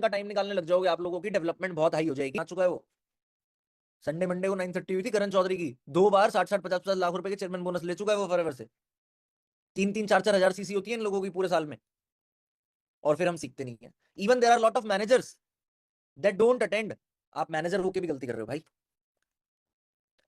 का टाइम निकालने लग जाओगे, आप लोगों की डेवलपमेंट बहुत हाई हो जाएगी। आ चुका है वो संडे मंडे को 9:30 हुई थी करण चौधरी की, 2 बार 60-60 50-50 लाख रुपए के चेयरमैन बोनस ले चुका है वो फॉरएवर से। 3-3 4-4 हजार सीसी होती है इन लोगों की पूरे साल में, और फिर हम सीखते नहीं है। Even there are lot of managers that don't attend. आप मैनेजर होकर भी गलती कर रहे हो भाई,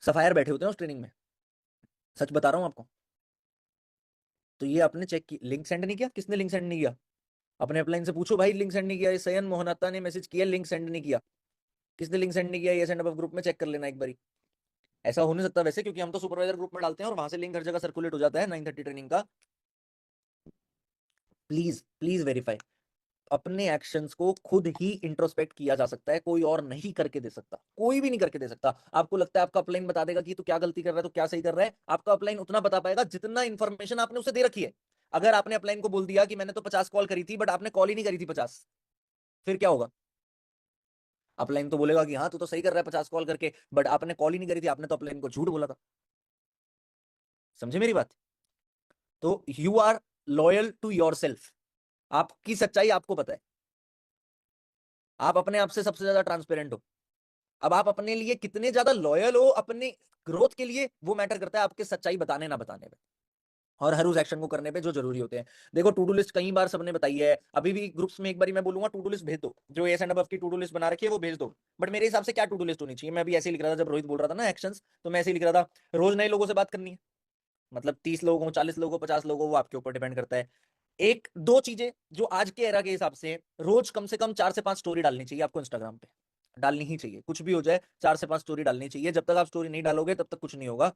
सफायर बैठे होते हैं उस ट्रेनिंग में, सच बता रहा हूं आपको। तो ये आपने चेक की, लिंक सेंड नहीं किया, किसने लिंक सेंड नहीं किया? अपने अपलाइन से पूछो भाई, लिंक सेंड नहीं किया। सयन मोहनाता ने मैसेज किया, लिंक सेंड नहीं किया। किसने लिंक सेंड नहीं किया? ये सेंड अप ग्रुप में चेक कर लेना एक बारी। ऐसा हो नहीं सकता वैसे, क्योंकि हम तो सुपरवाइजर ग्रुप में डालते हैं और वहां से लिंक हर जगह सर्कुलेट हो जाता है 9:30 ट्रेनिंग का। Please please verify. अपने एक्शंस को खुद ही इंट्रोस्पेक्ट किया जा सकता है, कोई और नहीं करके दे सकता, कोई भी नहीं करके दे सकता। आपको लगता है आपका अपलाइन बता देगा कि तू क्या गलती कर रहा है, तो क्या सही कर रहा है? आपका अपलाइन उतना बता पाएगा जितना इंफॉर्मेशन आपने उसे दे रखी है। अगर आपने अपलाइन को बोल दिया कि मैंने तो 50 कॉल करी थी, बट आपने कॉल ही नहीं करी थी 50, फिर क्या होगा? अपलाइन तो बोलेगा कि हाँ तू तो सही कर रहा है 50 कॉल करके, बट आपने कॉल ही नहीं करी थी, आपने तो अपलाइन को झूठ बोला था। समझे मेरी बात? तो you are loyal to yourself. आपकी सच्चाई आपको पता है, आप अपने आप से सबसे ज्यादा ट्रांसपेरेंट हो। अब आप अपने लिए कितने ज्यादा लॉयल हो अपने ग्रोथ के लिए, वो मैटर करता है आपके सच्चाई बताने ना बताने पे, और हर उस एक्शन को करने पे जो जरूरी होते हैं। देखो टू डू लिस्ट कई बार सबने बताई है, अभी भी ग्रुप्स में एक बार मैं बोलूंगा टू डू लिस्ट भेज दो, जो एस एंड अबव की टू डू लिस्ट बना रखी है वो भेज दो। बट मेरे हिसाब से क्या टू डू लिस्ट होनी चाहिए, मैं अभी ऐसे ही लिख रहा था जब रोहित बोल रहा था ना एक्शंस, तो मैं ऐसे ही लिख रहा था, रोज नए लोगों से बात करनी है। मतलब 30 लोगों को, 40 लोगों को, 50 लोगों को, वो आपके ऊपर डिपेंड करता है। एक दो चीजें जो आज के एरा के हिसाब से, रोज कम से कम 4 से 5 स्टोरी डालनी चाहिए आपको इंस्टाग्राम पे, डालनी ही चाहिए, कुछ भी हो जाए 4 से 5 स्टोरी डालनी चाहिए। जब तक आप स्टोरी नहीं डालोगे तब तक कुछ नहीं होगा।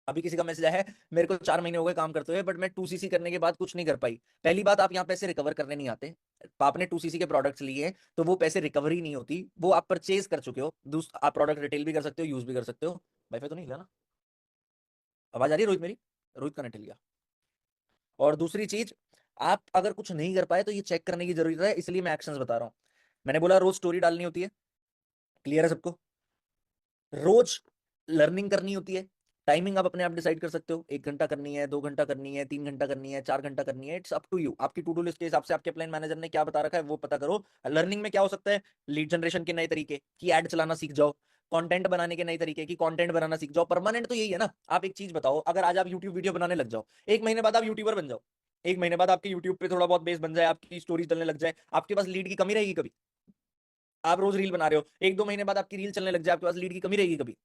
अभी किसी का मैसेज आया है, मेरे को 4 महीने हो गए काम करते हुए, बट मैं 2cc करने के बाद कुछ नहीं कर पाई। पहली बात, आप यहाँ पैसे रिकवर करने नहीं आते। आपने 2cc के प्रोडक्ट्स लिए तो वो पैसे रिकवरी नहीं होती, वो आप परचेज कर चुके हो। आप प्रोडक्ट रिटेल भी कर सकते हो, यूज भी कर सकते हो। वाईफाई तो नहीं हिला ना? आवाज आ रही है रोहित मेरी? रोहित का नेट हिल गया। और दूसरी चीज, आप अगर कुछ नहीं कर पाए तो ये चेक करने की जरूरत है, इसलिए मैं एक्शंस बता रहा हूं। मैंने बोला रोज स्टोरी डालनी होती है, क्लियर है सबको? रोज लर्निंग करनी होती है। टाइमिंग आप अपने आप डिसाइड कर सकते हो, 1 घंटा करनी है, 2 घंटा करनी है, 3 घंटा करनी है, 4 घंटा करनी है, इट्स अप टू यू। आपकी टू डू लिस्ट के हिसाब से आपके प्लान मैनेजर ने क्या बता रखा है वो पता करो। लर्निंग में क्या हो सकता है? लीड जनरेशन के नए तरीके की, एड चलाना सीख जाओ। कंटेंट बनाने के नए तरीके की, कंटेंट बनाना सीख जाओ। परमानेंट तो यही है ना। आप एक चीज बताओ, अगर आज आप यूट्यूब वीडियो बनाने लग जाओ, 1 महीने बाद आप यूट्यूबर बन जाओ, 1 महीने बाद आपके यूट्यूब पे थोड़ा बहुत बेस बन जाए, आपकी स्टोरी चलने लग जाए, आपके पास लीड की कमी रहेगी कभी? आप रोज रील बना रहे हो, 1-2 महीने बाद आपकी रील चलने लग जाए, आपके पास लीड की कमी रहेगी कभी?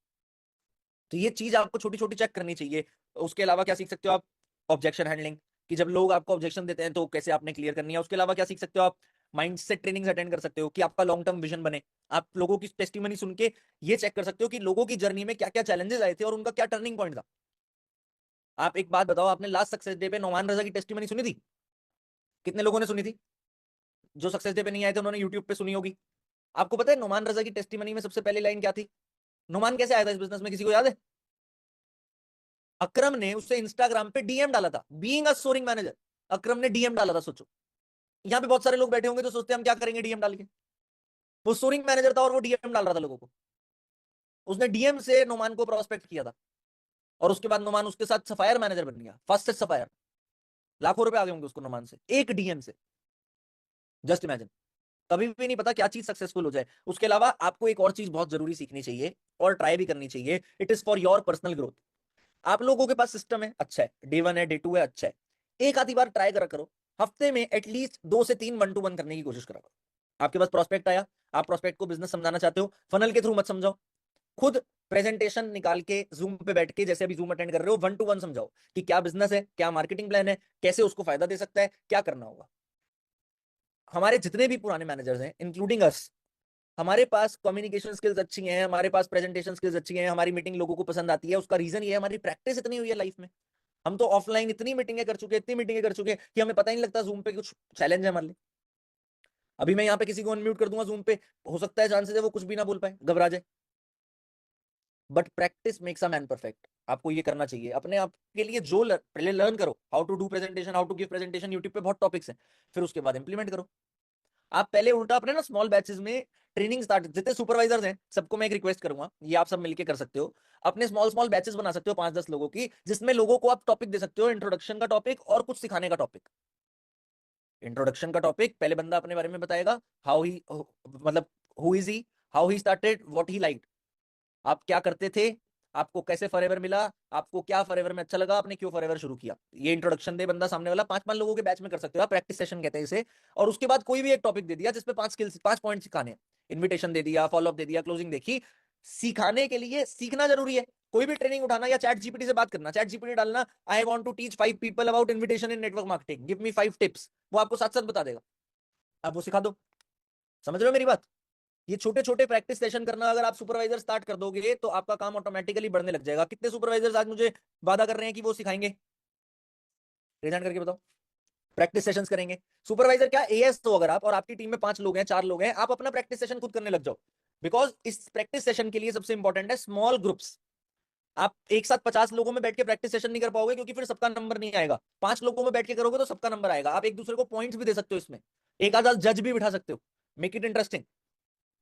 तो ये चीज आपको छोटी छोटी चेक करनी चाहिए। उसके अलावा क्या सीख सकते हो आप? ऑब्जेक्शन हैंडलिंग, कि जब लोग आपको ऑब्जेक्शन देते हैं तो कैसे आपने क्लियर करनी है। उसके अलावा क्या सीख सकते हो आप? माइंडसेट ट्रेनिंग्स अटेंड कर सकते हो कि आपका लॉन्ग टर्म विजन बने। आप लोगों की टेस्टिमनी सुन के ये चेक कर सकते हो कि लोगों की जर्नी में क्या क्या चैलेंजेस आए थे और उनका क्या टर्निंग पॉइंट था। आप एक बात बताओ, आपने लास्ट सक्सेस डे पे नोमान रजा की टेस्टिमनी सुनी थी? कितने लोगों ने सुनी थी? जो सक्सेस डे पे नहीं आए थे उन्होंने यूट्यूब पे सुनी होगी। आपको पता है नोमान रजा की टेस्टिमनी में सबसे पहली लाइन क्या थी? नोमान कैसे आया था इस बिजनेस में, किसी को याद है? अक्रम ने उससे इंस्टाग्राम पे डीएम डाला था, बीइंग अ सोरिंग मैनेजर। अक्रम ने डीएम डाला था, सोचो। यहाँ पे बहुत सारे लोग बैठे होंगे तो सोचते हैं हम क्या करेंगे डीएम डाल के। वो सोरिंग मैनेजर था और वो डीएम डाल रहा था लोगों को। उसने डीएम से नोमान को प्रोस्पेक्ट किया था, और उसके बाद नोमान उसके साथ सफायर मैनेजर बन गया, फर्स्ट सफायर। लाखों रुपए आ गए होंगे उसको नोमान से, एक डीएम से। Just imagine. कभी भी नहीं पता क्या चीज सक्सेसफुल हो जाए। उसके अलावा आपको एक और चीज बहुत जरूरी सीखनी चाहिए और ट्राई भी करनी चाहिए, it is for your personal growth. आप लोगों के पास सिस्टम है, अच्छा है, डे 1 है, डे 2 है, अच्छा है। एक आधी बार ट्राई करा करो, हफ्ते में एटलीस्ट 2 से 3 1-to-1 करने की कोशिश करा करो। आपके पास प्रोस्पेक्ट आया, आप प्रोस्पेक्ट को बिजनेस समझाना चाहते हो, फनल के थ्रू मत समझाओ। खुद प्रेजेंटेशन निकाल के जूम पे बैठ के, जैसे अभी जूम अटेंड कर रहे हो, 1-to-1 समझाओ कि क्या बिजनेस है, क्या मार्केटिंग प्लान है, कैसे उसको फायदा दे सकता है, क्या करना होगा। हमारे जितने भी पुराने मैनेजर्स हैं इंक्लूडिंग अस, हमारे पास कम्युनिकेशन स्किल्स अच्छी हैं, हमारे पास प्रेजेंटेशन स्किल्स अच्छी हैं, हमारी मीटिंग लोगों को पसंद आती है। उसका रीजन ये है, हमारी प्रैक्टिस इतनी हुई है लाइफ में। हम तो ऑफलाइन इतनी मीटिंगें कर चुके हैं, इतनी मीटिंगें कर चुके हैं कि हमें पता ही नहीं लगता जूम पे कुछ चैलेंज है हमारे लिए। अभी मैं यहाँ पे किसी को अनम्यूट कर दूंगा जूम पे, हो सकता है चांसेस है वो कुछ भी ना बोल पाए, घबरा जाए। But practice makes a man perfect. आपको ये करना चाहिए अपने आप के लिए। जो पहले लर्न करो how to do presentation, how to give presentation, YouTube पे बहुत टॉपिक्स हैं। फिर उसके बाद इंप्लीमेंट करो। आप पहले उल्टा अपने ना स्मॉल बैचेस में ट्रेनिंग स्टार्ट, जितने सुपरवाइजर्स हैं सबको मैं एक रिक्वेस्ट करूंगा, ये आप सब मिलके कर सकते हो। अपने स्मॉल स्मॉल बैचेस बना सकते हो 5-10 लोगों की, जिसमें लोगों को आप टॉपिक दे सकते हो, इंट्रोडक्शन का टॉपिक और कुछ सिखाने का टॉपिक। इंट्रोडक्शन का टॉपिक, पहले बंदा अपने बारे में बताएगा, हाउ ही मतलब who is he, how he started, what he liked, आप क्या करते थे, आपको कैसे फॉरएवर मिला, आपको क्या फॉरएवर में अच्छा लगा, आपने क्यों फॉरएवर शुरू किया। ये इंट्रोडक्शन दे बंदा सामने वाला, 5-5 लोगों के बैच में कर सकते हो आप, प्रैक्टिस सेशन कहते हैं इसे। और उसके बाद कोई भी एक टॉपिक दे दिया जिसपे 5 स्किल्स, 5 पॉइंट सिखाने, इन्विटेशन दे दिया, फॉलोअप दे दिया, क्लोजिंग देखी। सिखाने के लिए सीखना जरूरी है। कोई भी ट्रेनिंग उठाना या चैट जीपीटी से बात करना, चैट जीपीटी डालना, I want to teach 5 people about invitation in network marketing, give me 5 tips, वो आपको साथ साथ बता देगा, आप वो सिखा दो। समझ रहे हो मेरी बात। ये छोटे छोटे प्रैक्टिस सेशन करना अगर आप सुपरवाइजर स्टार्ट कर दोगे तो आपका काम ऑटोमेटिकली बढ़ने लग जाएगा। कितने सुपरवाइजर्स आज मुझे वादा कर रहे हैं कि वो सिखाएंगे, रिजाइन करके बताओ, प्रैक्टिस सेशंस करेंगे। सुपरवाइजर क्या, एएस तो अगर आप और आपकी टीम में 5 लोग हैं, 4 लोग हैं, आप अपना प्रैक्टिस सेशन खुद करने लग जाओ। बिकॉज इस प्रैक्टिस सेशन के लिए सबसे इंपॉर्टेंट है स्मॉल ग्रुप्स। आप एक साथ 50 लोगों में बैठ के प्रैक्टिस सेशन नहीं कर पाओगे, क्योंकि फिर सबका नंबर नहीं आएगा। 5 लोगों में बैठ के करोगे तो सबका नंबर आएगा। आप एक दूसरे को पॉइंट्स भी दे सकते हो इसमें, एक आधा जज भी बिठा सकते हो, मेक इट इंटरेस्टिंग।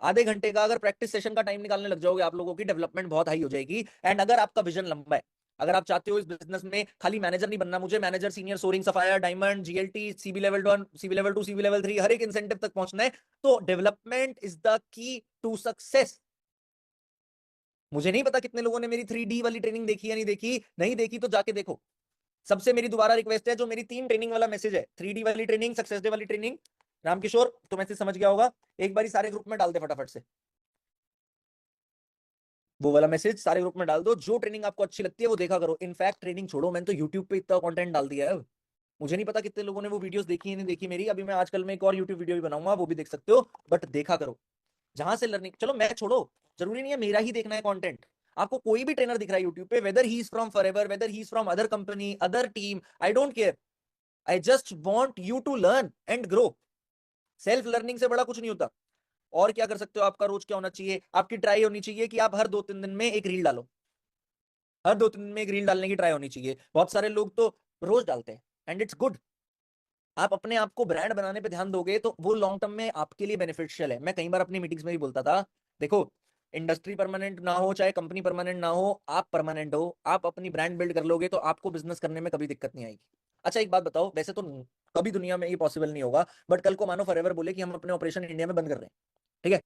आधे घंटे का अगर प्रैक्टिस सेशन का टाइम निकालने लग जाओगे, आप लोगों की डेवलपमेंट बहुत हाई हो जाएगी। एंड अगर आपका विजन लंबा है, अगर आप चाहते हो इस बिजनेस में खाली मैनेजर नहीं बनना, मुझे manager, senior, soaring, sapphire, diamond, GLT, CB level 1, CB level 2, CB level 3, हर एक इंसेंटिव तक पहुंचना है, तो development is the key to success. मुझे नहीं पता कितने लोगों ने मेरी 3D वाली ट्रेनिंग देखी या नहीं देखी, नहीं देखी तो जाके देखो। सबसे मेरी दोबारा रिक्वेस्ट है, जो मेरी 3 ट्रेनिंग वाला मैसेज है, 3D वाली ट्रेनिंग, सक्सेस डे वाली ट्रेनिंग, रामकिशोर तो मैसेज समझ गया होगा, एक बार सारे ग्रुप में डाल दे फटाफट से, वो वाला मैसेज सारे ग्रुप में डाल दो। जो ट्रेनिंग आपको अच्छी लगती है वो देखा करो। इनफैक्ट ट्रेनिंग छोड़ो, मैंने तो यूट्यूब पे इतना कंटेंट डाल दिया है, मुझे नहीं पता कितने लोगों ने वो वीडियोस देखी है नहीं देखी मेरी। अभी मैं आजकल में एक और यूट्यूब वीडियो भी बनाऊंगा, वो भी देख सकते हो, बट देखा करो जहां से लर्निंग। चलो मैं छोड़ो, जरूरी नहीं है मेरा ही देखना है कंटेंट। आपको कोई भी ट्रेनर दिख रहा है यूट्यूब पे, whether he is from Forever, whether he is from other company, other team, I don't care, I just want you to learn and grow. Self learning से बड़ा कुछ नहीं होता। और क्या कर सकते हो, आपका रोज क्या होना चाहिए, आपकी ट्राई होनी चाहिए कि आप हर 2-3 दिन में एक रील डालो। हर 2-3 दिन में एक रील डालने की ट्राई होनी चाहिए। बहुत सारे लोग तो रोज डालते हैं एंड इट्स गुड। आप अपने आप को ब्रांड बनाने पे ध्यान दोगे तो वो लॉन्ग टर्म में आपके लिए बेनिफिशियल है। मैं कई बार अपनी मीटिंग्स में भी बोलता था, देखो इंडस्ट्री परमानेंट ना हो चाहे कंपनी परमानेंट ना हो, आप परमानेंट हो, आप अपनी ब्रांड बिल्ड कर लोगे तो आपको बिजनेस करने में कभी दिक्कत नहीं आएगी। अच्छा एक बात बताओ, वैसे तो कभी दुनिया में ये पॉसिबल नहीं होगा, बट कल को मानो फॉरएवर बोले कि हम अपने ऑपरेशन इंडिया में बंद कर रहे हैं, ठीक है,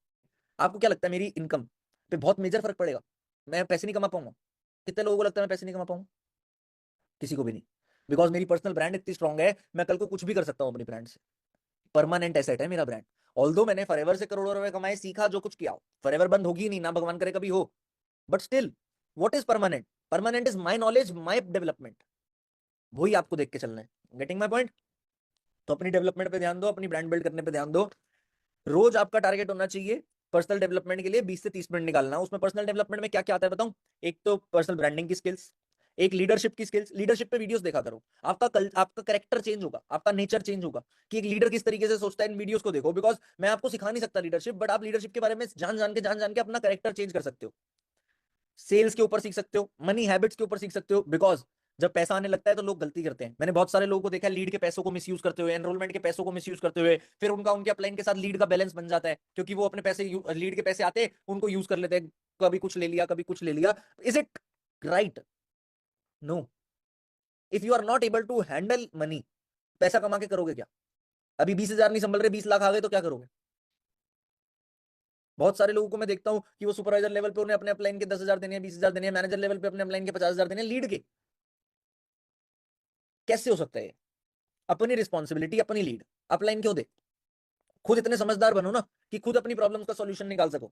आपको क्या लगता है मेरी इनकम पे बहुत मेजर फर्क पड़ेगा? मैं पैसे नहीं कमा पाऊंगा? कितने लोगों को लगता है मैं पैसे नहीं कमा पाऊंगा? किसी को भी नहीं। बिकॉज मेरी पर्सनल ब्रांड इतनी स्ट्रांग है, मैं कल को कुछ भी कर सकता हूँ अपनी ब्रांड से। परमानेंट एसेट है मेरा ब्रांड। ऑल्दो मैंने फॉरएवर से करोड़ों रुपए कमाए, सीखा जो कुछ किया, फॉरएवर बंद होगी नहीं ना, भगवान करे कभी हो, but still what is permanent? Permanent is my knowledge, my development, वही आपको देख के चलना है। Getting my point? तो अपनी डेवलपमेंट पे ध्यान दो, अपनी ब्रांड बिल्ड करने पे ध्यान दो। रोज आपका टारगेट होना चाहिए पर्सनल डेवलपमेंट के लिए 20 से 30 मिनट निकालना। उसमें पर्सनल डेवलपमेंट में क्या क्या आता है बताऊं? एक तो पर्सनल ब्रांडिंग की स्किल्स, एक लीडरशिप की स्किल्स। लीडरशिप पे वीडियोस देखा करो, आपका करेक्टर चेंज होगा, आपका नेचर चेंज होगा कि एक लीडर किस तरीके से सोचता है। इन वीडियोस को देखो, बिकॉज मैं आपको सिखा नहीं सकता लीडरशिप, बट आप लीडरशिप के बारे में जान जान के अपना करेक्टर चेंज कर सकते हो। सेल्स के ऊपर सीख सकते हो, मनी हैबिट्स के ऊपर सीख सकते हो। बिकॉज जब पैसा आने लगता है तो लोग गलती करते हैं। मैंने बहुत सारे लोगों को देखा है लीड के पैसों को मिसयूज करते हुए, एनरोलमेंट के पैसों को मिसयूज करते हुए, फिर उनका उनके अपलाइन के साथ लीड का बैलेंस बन जाता है, क्योंकि वो अपने पैसे लीड के पैसे आते हैं उनको यूज कर लेते हैं, कभी कुछ ले लिया कभी कुछ ले लिया। Is it right? No. If you are not able to handle money, पैसा कमा के करोगे क्या? अभी 20,000 नहीं संभल रहे, 20 लाख आ गए तो क्या करोगे? बहुत सारे लोगों को मैं देखता हूं कि वो सुपरवाइजर लेवल पे उन्हें अपने अपलाइन के 10,000 देने हैं, 20,000 देने हैं, मैनेजर लेवल पे अपने अपलाइन के 50,000 देने हैं, लीड के। कैसे हो सकता है? अपनी रिस्पॉन्सिबिलिटी, अपनी लीड, अपलाइन क्यों दे? खुद इतने समझदार बनो ना कि खुद अपनी प्रॉब्लम्स का सॉल्यूशन निकाल सको।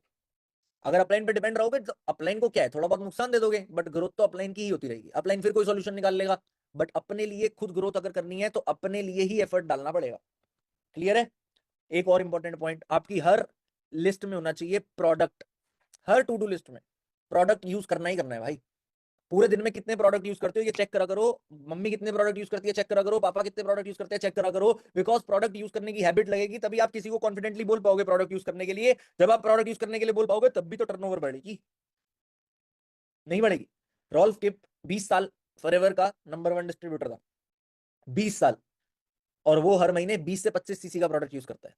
अगर अपलाइन पे डिपेंड रहोगे तो अपलाइन को क्या है, थोड़ा बहुत नुकसान दे दोगे, बट ग्रोथ तो अपलाइन की ही होती रहेगी। अपलाइन फिर कोई सॉल्यूशन निकाल लेगा, बट अपने लिए खुद ग्रोथ अगर करनी है तो अपने लिए ही एफर्ट डालना पड़ेगा। क्लियर है? एक और इंपॉर्टेंट पॉइंट, आपकी हर लिस्ट में होना चाहिए प्रोडक्ट। हर टू डू लिस्ट में प्रोडक्ट यूज करना ही करना है भाई। पूरे दिन में कितने प्रोडक्ट यूज करते हो ये चेक करा करो। मम्मी कितने प्रोडक्ट यूज करती है चेक करा करो, पापा कितने प्रोडक्ट यूज करते हैं चेक करा करो। बिकॉज प्रोडक्ट यूज करने की हैबिट लगेगी तभी आप किसी को कॉन्फिडेंटली बोल पाओगे प्रोडक्ट यूज करने के लिए। जब आप प्रोडक्ट यूज करने के लिए बोल पाओगे तब भी तो टर्नओवर बढ़ेगी, नहीं बढ़ेगी? रॉल्फ किप 20 साल फॉरएवर का नंबर 1 डिस्ट्रीब्यूटर था, 20 साल, और वो हर महीने 20 से 25 सीसी का प्रोडक्ट यूज करता है।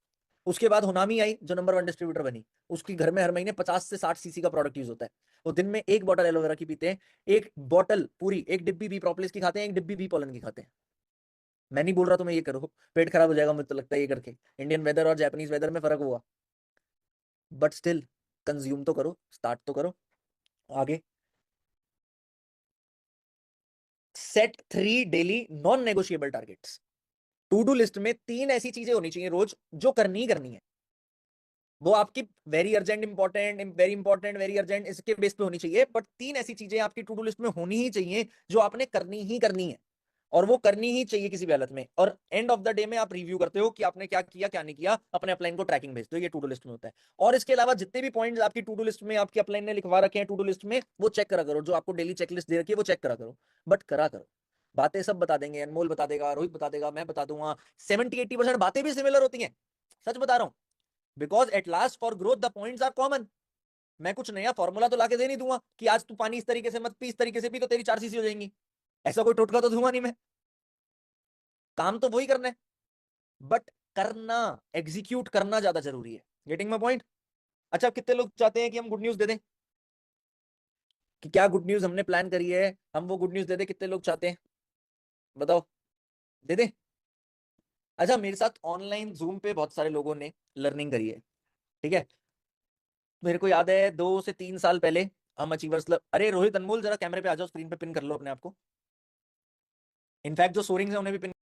उसके बाद होनामी आई जो नंबर 1 डिस्ट्रीब्यूटर बनी, उसके घर में हर महीने 50 से 60 सीसी का प्रोडक्ट यूज होता है। वो दिन में एक बॉटल एलोवेरा की पीते हैं, एक बॉटल पूरी, एक डिब्बी बी प्रोपोलिस की खाते हैं, एक डिब्बी बी पोलन की खाते हैं। मैं नहीं बोल रहा तुम्हें ये करो, पेट खराब हो जाएगा मुझे तो लगता है ये करके, इंडियन वेदर और जापानीज वेदर में फर्क हुआ, बट स्टिल कंज्यूम तो करो, स्टार्ट तो करो। आगे, set 3 daily non negotiable targets. To do list में 3 ऐसी चीजें होनी चाहिए रोज जो करनी ही करनी है, वो आपकी very urgent, important, very important, very urgent, इसके बेस पे होनी चाहिए, बट 3 ऐसी चीजें आपकी टू डू लिस्ट में होनी ही चाहिए जो आपने करनी ही करनी है, और वो करनी ही चाहिए किसी भी हालत में। और एंड ऑफ द डे में आप रिव्यू करते हो कि आपने क्या किया क्या नहीं किया, अपने अपलाइन को ट्रैकिंग भेजते हो, ये टू डू लिस्ट में होता है। और इसके अलावा जितने भी पॉइंट्स आपकी टू डू लिस्ट में आपकी अपलाइन ने लिखवा रखे हैं टू डू लिस्ट में, वो चेक करा करो, जो आपको डेली चेकलिस्ट दे रखी है वो चेक करा करो, बट करा करो। बातें सब बता देंगे, अनमोल बता देगा, रोहित बता देगा, मैं बता दूंगा, 70-80% बातें भी सिमिलर होती हैं, सच बता रहा हूं, because at last for growth the points are common. मैं कुछ नया फॉर्मूला तो लाके दे नहीं दूंगा कि आज तू पानी इस तरीके से मत पी, इस तरीके से पी तो तेरी 4 सीसी हो जाएंगी, ऐसा कोई टोटका तो दूंगा नहीं मैं, काम तो वही करना है, बट करना, एग्जीक्यूट करना ज्यादा जरूरी है। Getting my point? अच्छा, कितने लोग चाहते हैं कि हम गुड न्यूज दे दें, कि क्या गुड न्यूज हमने प्लान करी है, हम वो गुड न्यूज दे दें, कितने लोग चाहते हैं बताओ, दे दें? अच्छा, मेरे साथ ऑनलाइन जूम पे बहुत सारे लोगों ने लर्निंग करी है, ठीक है, मेरे को याद है 2 से 3 साल पहले हम अचीवर्स क्लब, अरे रोहित, अनमोल, जरा कैमरे पे आ जाओ, स्क्रीन पे पिन कर लो अपने आप को, इनफैक्ट जो सोरिंग है उन्हें भी पिन